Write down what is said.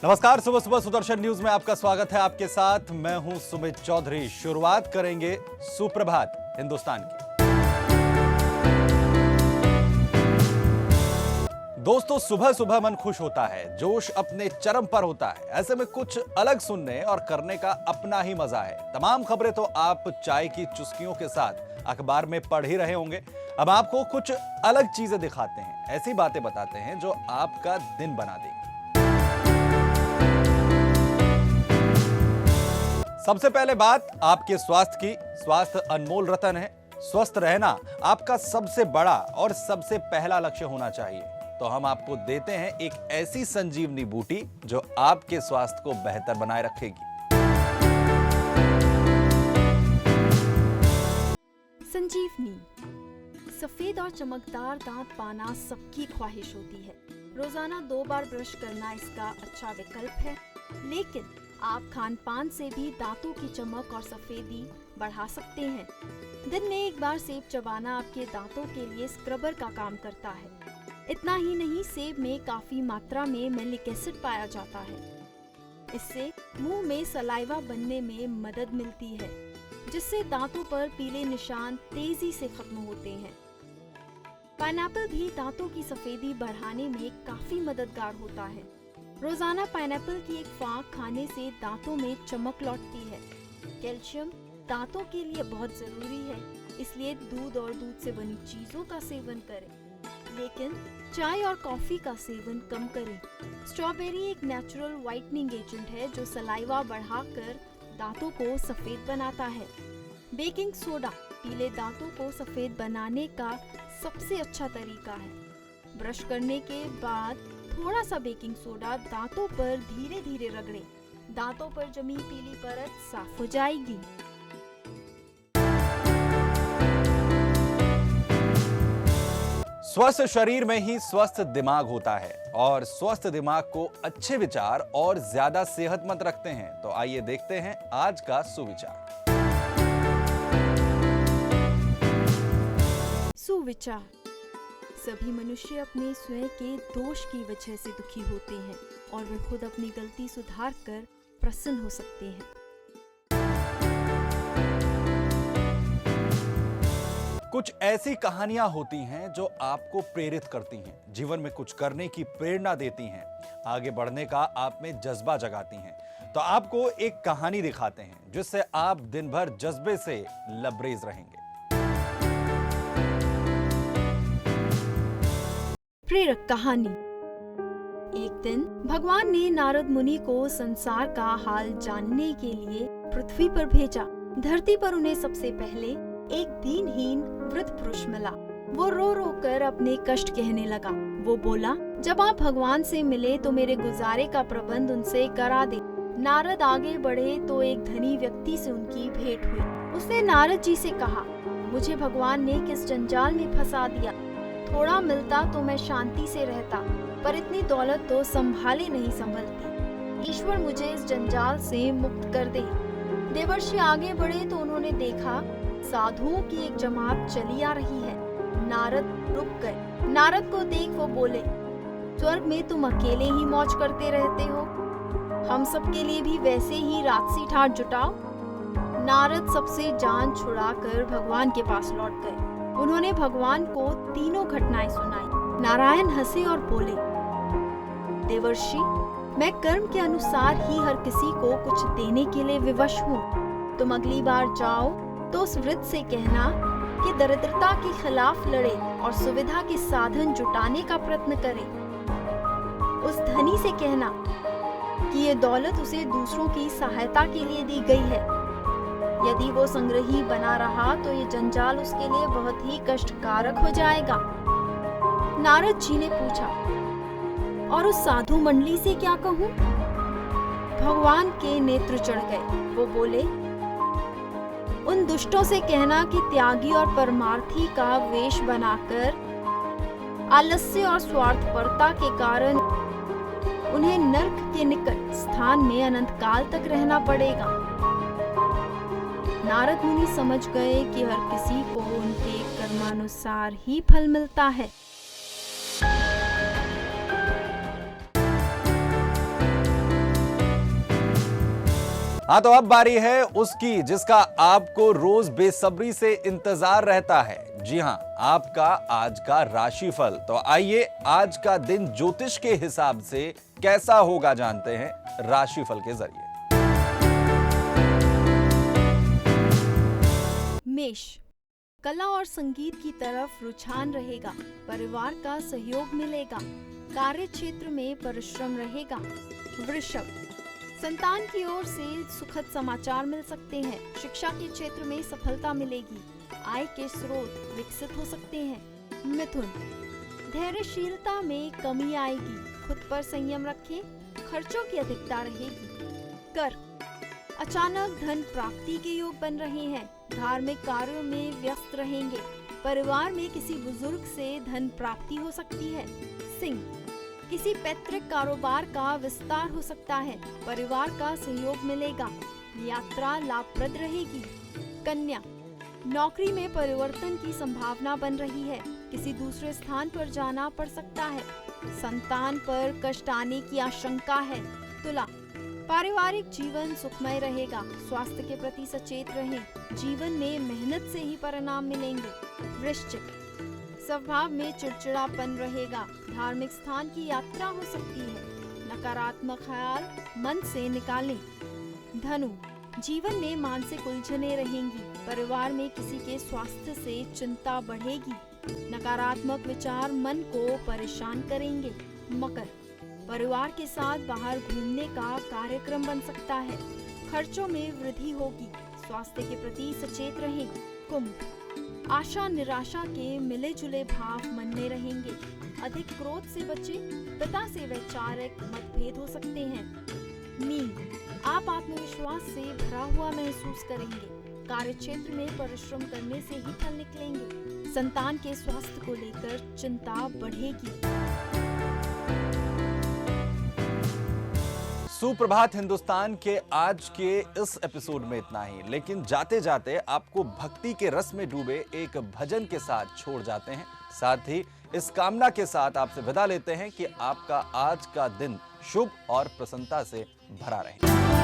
नमस्कार, सुबह सुबह सुदर्शन न्यूज में आपका स्वागत है। आपके साथ मैं हूं सुमित चौधरी। शुरुआत करेंगे सुप्रभात हिंदुस्तान की। दोस्तों, सुबह सुबह मन खुश होता है, जोश अपने चरम पर होता है। ऐसे में कुछ अलग सुनने और करने का अपना ही मजा है। तमाम खबरें तो आप चाय की चुस्कियों के साथ अखबार में पढ़ ही रहे होंगे। अब आपको कुछ अलग चीजें दिखाते हैं, ऐसी बातें बताते हैं जो आपका दिन बना देंगी। सबसे पहले बात आपके स्वास्थ्य की। स्वास्थ्य अनमोल रतन है। स्वस्थ रहना आपका सबसे बड़ा और सबसे पहला लक्ष्य होना चाहिए। तो हम आपको देते हैं एक ऐसी संजीवनी बूटी जो आपके स्वास्थ्य को बेहतर बनाए रखेगी। संजीवनी सफेद और चमकदार दांत पाना सबकी ख्वाहिश होती है। रोजाना 2 बार ब्रश करना इसका अच्छा विकल्प है, लेकिन आप खान पान से भी दांतों की चमक और सफेदी बढ़ा सकते हैं। दिन में 1 बार सेब चबाना आपके दांतों के लिए स्क्रबर का काम करता है। इतना ही नहीं, सेब में काफी मात्रा में मैलिक एसिड पाया जाता है। इससे मुंह में सलाइवा बनने में मदद मिलती है, जिससे दांतों पर पीले निशान तेजी से खत्म होते हैं। पाइनएप्पल भी दांतों की सफेदी बढ़ाने में काफी मददगार होता है। रोजाना पाइनएप्पल की 1 फांक खाने से दांतों में चमक लौटती है। कैल्शियम दांतों के लिए बहुत जरूरी है, इसलिए दूध और दूध से बनी चीजों का सेवन करें, लेकिन चाय और कॉफी का सेवन कम करें। स्ट्रॉबेरी एक नेचुरल व्हाइटनिंग एजेंट है जो सलाइवा बढ़ाकर दांतों को सफेद बनाता है। बेकिंग सोडा पीले दांतों को सफेद बनाने का सबसे अच्छा तरीका है। ब्रश करने के बाद थोड़ा सा बेकिंग सोडा दांतों पर धीरे धीरे रगड़ें। दांतों पर जमी पीली परत साफ हो जाएगी। स्वस्थ शरीर में ही स्वस्थ दिमाग होता है और स्वस्थ दिमाग को अच्छे विचार और ज्यादा सेहतमंद रखते हैं। तो आइए देखते हैं आज का सुविचार। सुविचार। सभी मनुष्य अपने स्वयं के दोष की वजह से दुखी होते हैं और वे खुद अपनी गलती सुधार कर प्रसन्न हो सकते हैं। कुछ ऐसी कहानियां होती हैं जो आपको प्रेरित करती हैं, जीवन में कुछ करने की प्रेरणा देती हैं, आगे बढ़ने का आप में जज्बा जगाती हैं। तो आपको एक कहानी दिखाते हैं जिससे आप दिन भर जज्बे से लबरेज रहेंगे। प्रेरक कहानी। एक दिन भगवान ने नारद मुनि को संसार का हाल जानने के लिए पृथ्वी पर भेजा। धरती पर उन्हें सबसे पहले एक दीनहीन वृद्ध पुरुष मिला। वो रो रो कर अपने कष्ट कहने लगा। वो बोला, जब आप भगवान से मिले तो मेरे गुजारे का प्रबंध उनसे करा दे। नारद आगे बढ़े तो एक धनी व्यक्ति से उनकी भेंट हुई। उसने नारद जी से कहा, मुझे भगवान ने किस जंजाल में फंसा दिया। थोड़ा मिलता तो मैं शांति से रहता, पर इतनी दौलत तो संभाले नहीं संभलती। ईश्वर मुझे इस जंजाल से मुक्त कर दे। देवर्षि आगे बढ़े तो उन्होंने देखा साधुओं की एक जमात चली आ रही है। नारद रुक गए। नारद को देख वो बोले, स्वर्ग में तुम अकेले ही मौज करते रहते हो, हम सब के लिए भी वैसे ही राजसी ठाट जुटाओ। नारद सबसे जान छुड़ाकर भगवान के पास लौट गए। उन्होंने भगवान को तीनों घटनाएं सुनाई। नारायण हंसे और बोले, देवर्षि, मैं कर्म के अनुसार ही हर किसी को कुछ देने के लिए विवश हूँ। तुम अगली बार जाओ तो उस वृद्ध से कहना कि दरिद्रता के खिलाफ लड़े और सुविधा के साधन जुटाने का प्रयत्न करे। उस धनी से कहना कि ये दौलत उसे दूसरों की सहायता के लिए दी गई है। यदि वो संग्रही बना रहा तो ये जंजाल उसके लिए बहुत ही कष्टकारक हो जाएगा। नारद जी ने पूछा, और उस साधु मंडली से क्या कहूँ? भगवान के नेत्र चढ़ गए। वो बोले, उन दुष्टों से कहना कि त्यागी और परमार्थी का वेश बनाकर आलस्य और स्वार्थपरता के कारण उन्हें नर्क के निकट स्थान में अनंत काल तक रहना पड़ेगा। नारद मुनि समझ गए कि हर किसी को उनके कर्मानुसार ही फल मिलता है। हाँ, तो अब बारी है उसकी जिसका आपको रोज बेसब्री से इंतजार रहता है। जी हाँ, आपका आज का राशिफल। तो आइए आज का दिन ज्योतिष के हिसाब से कैसा होगा जानते हैं राशिफल के जरिए। मेष, कला और संगीत की तरफ रुझान रहेगा, परिवार का सहयोग मिलेगा, कार्य क्षेत्र में परिश्रम रहेगा। वृषभ, संतान की ओर से सुखद समाचार मिल सकते हैं, शिक्षा के क्षेत्र में सफलता मिलेगी, आय के स्रोत विकसित हो सकते हैं। मिथुन, धैर्यशीलता में कमी आएगी, खुद पर संयम रखें, खर्चों की अधिकता रहेगी। कर्क, अचानक धन प्राप्ति के योग बन रहे हैं, धार्मिक कार्यों में व्यस्त रहेंगे, परिवार में किसी बुजुर्ग से धन प्राप्ति हो सकती है। सिंह, किसी पैतृक कारोबार का विस्तार हो सकता है, परिवार का सहयोग मिलेगा, यात्रा लाभप्रद रहेगी। कन्या, नौकरी में परिवर्तन की संभावना बन रही है, किसी दूसरे स्थान पर जाना पड़ सकता है, संतान पर कष्ट आने की आशंका है। तुला, पारिवारिक जीवन सुखमय रहेगा, स्वास्थ्य के प्रति सचेत रहें, जीवन में मेहनत से ही परिणाम मिलेंगे। वृश्चिक, स्वभाव में चिड़चिड़ापन रहेगा, धार्मिक स्थान की यात्रा हो सकती है, नकारात्मक ख्याल मन से निकालें। धनु, जीवन में मानसिक उलझनें रहेंगी, परिवार में किसी के स्वास्थ्य से चिंता बढ़ेगी, नकारात्मक विचार मन को परेशान करेंगे। मकर, परिवार के साथ बाहर घूमने का कार्यक्रम बन सकता है, खर्चों में वृद्धि होगी, स्वास्थ्य के प्रति सचेत रहें। कुंभ, आशा निराशा के मिले जुले भाव मन में रहेंगे, अधिक क्रोध से बचें, पिता से वैचारिक मतभेद हो सकते हैं। मीन, आप आत्मविश्वास से भरा हुआ महसूस करेंगे, कार्य क्षेत्र में परिश्रम करने से ही फल निकलेंगे, संतान के स्वास्थ्य को लेकर चिंता बढ़ेगी। सुप्रभात हिंदुस्तान के आज के इस एपिसोड में इतना ही, लेकिन जाते जाते आपको भक्ति के रस में डूबे एक भजन के साथ छोड़ जाते हैं। साथ ही इस कामना के साथ आपसे विदा लेते हैं कि आपका आज का दिन शुभ और प्रसन्नता से भरा रहे।